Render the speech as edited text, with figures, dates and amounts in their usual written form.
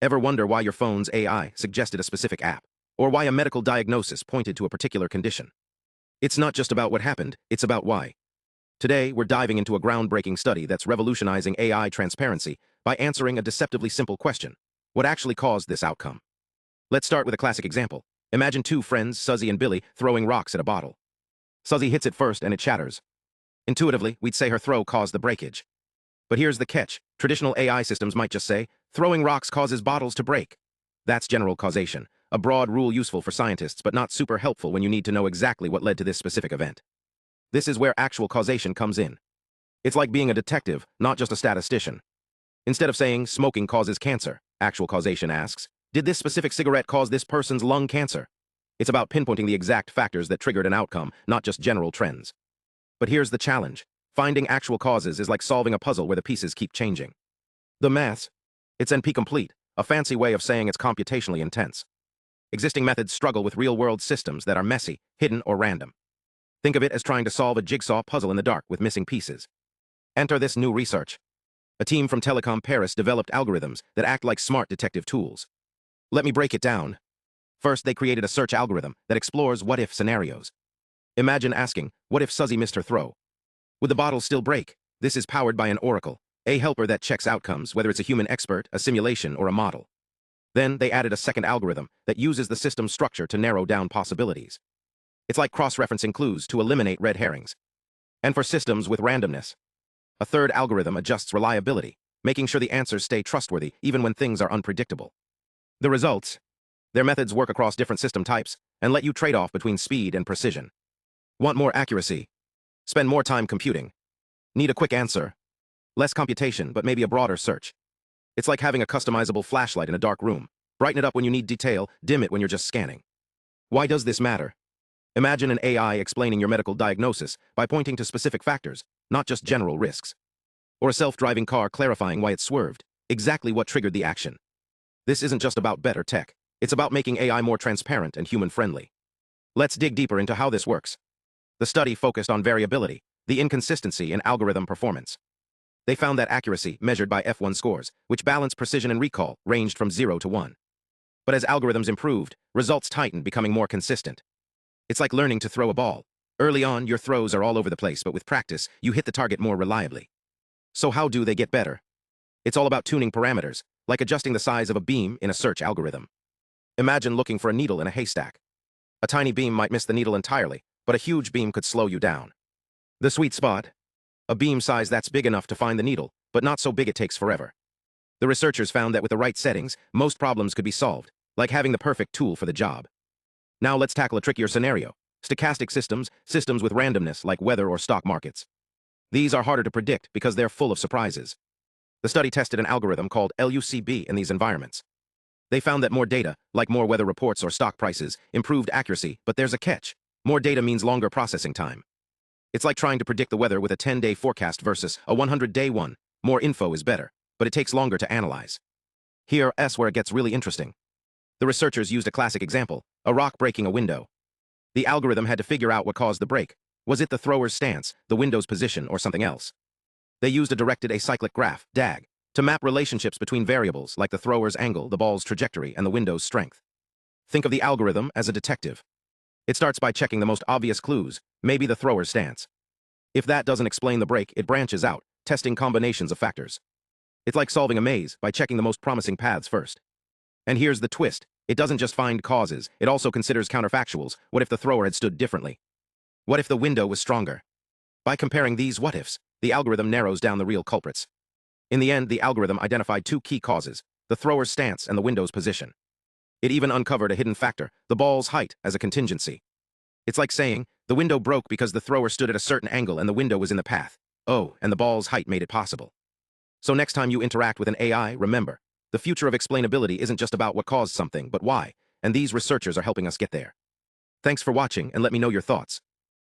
Ever wonder why your phone's AI suggested a specific app? Or why a medical diagnosis pointed to a particular condition? It's not just about what happened, it's about why. Today, we're diving into a groundbreaking study that's revolutionizing AI transparency by answering a deceptively simple question. What actually caused this outcome? Let's start with a classic example. Imagine two friends, Suzy and Billy, throwing rocks at a bottle. Suzy hits it first and it shatters. Intuitively, we'd say her throw caused the breakage. But here's the catch. Traditional AI systems might just say, throwing rocks causes bottles to break. That's general causation, a broad rule useful for scientists but not super helpful when you need to know exactly what led to this specific event. This is where actual causation comes in. It's like being a detective, not just a statistician. Instead of saying, smoking causes cancer, actual causation asks, did this specific cigarette cause this person's lung cancer? It's about pinpointing the exact factors that triggered an outcome, not just general trends. But here's the challenge. Finding actual causes is like solving a puzzle where the pieces keep changing. The maths, it's NP-complete, a fancy way of saying it's computationally intense. Existing methods struggle with real-world systems that are messy, hidden, or random. Think of it as trying to solve a jigsaw puzzle in the dark with missing pieces. Enter this new research. A team from Telecom Paris developed algorithms that act like smart detective tools. Let me break it down. First, they created a search algorithm that explores what-if scenarios. Imagine asking, what if Suzy missed her throw? Would the bottle still break? This is powered by an oracle, a helper that checks outcomes, whether it's a human expert, a simulation, or a model. Then they added a second algorithm that uses the system's structure to narrow down possibilities. It's like cross-referencing clues to eliminate red herrings. And for systems with randomness, a third algorithm adjusts reliability, making sure the answers stay trustworthy even when things are unpredictable. The results? Their methods work across different system types and let you trade off between speed and precision. Want more accuracy? Spend more time computing. Need a quick answer? Less computation, but maybe a broader search. It's like having a customizable flashlight in a dark room. Brighten it up when you need detail, dim it when you're just scanning. Why does this matter? Imagine an AI explaining your medical diagnosis by pointing to specific factors, not just general risks. Or a self-driving car clarifying why it swerved, exactly what triggered the action. This isn't just about better tech. It's about making AI more transparent and human-friendly. Let's dig deeper into how this works. The study focused on variability, the inconsistency in algorithm performance. They found that accuracy, measured by F1 scores, which balance precision and recall, ranged from 0 to 1. But as algorithms improved, results tightened, becoming more consistent. It's like learning to throw a ball. Early on, your throws are all over the place, but with practice, you hit the target more reliably. So how do they get better? It's all about tuning parameters, like adjusting the size of a beam in a search algorithm. Imagine looking for a needle in a haystack. A tiny beam might miss the needle entirely, but a huge beam could slow you down. The sweet spot? A beam size that's big enough to find the needle, but not so big it takes forever. The researchers found that with the right settings, most problems could be solved, like having the perfect tool for the job. Now let's tackle a trickier scenario. Stochastic systems, systems with randomness like weather or stock markets. These are harder to predict because they're full of surprises. The study tested an algorithm called LUCB in these environments. They found that more data, like more weather reports or stock prices, improved accuracy, but there's a catch. More data means longer processing time. It's like trying to predict the weather with a 10-day forecast versus a 100-day one. More info is better, but it takes longer to analyze. Here's where it gets really interesting. The researchers used a classic example, a rock breaking a window. The algorithm had to figure out what caused the break. Was it the thrower's stance, the window's position, or something else? They used a directed acyclic graph, DAG, to map relationships between variables like the thrower's angle, the ball's trajectory, and the window's strength. Think of the algorithm as a detective. It starts by checking the most obvious clues, maybe the thrower's stance. If that doesn't explain the break, it branches out, testing combinations of factors. It's like solving a maze by checking the most promising paths first. And here's the twist. It doesn't just find causes, it also considers counterfactuals. What if the thrower had stood differently? What if the window was stronger? By comparing these what-ifs, the algorithm narrows down the real culprits. In the end, the algorithm identified two key causes, the thrower's stance and the window's position. It even uncovered a hidden factor, the ball's height, as a contingency. It's like saying, the window broke because the thrower stood at a certain angle and the window was in the path. Oh, and the ball's height made it possible. So next time you interact with an AI, remember, the future of explainability isn't just about what caused something, but why, and these researchers are helping us get there. Thanks for watching, and let me know your thoughts.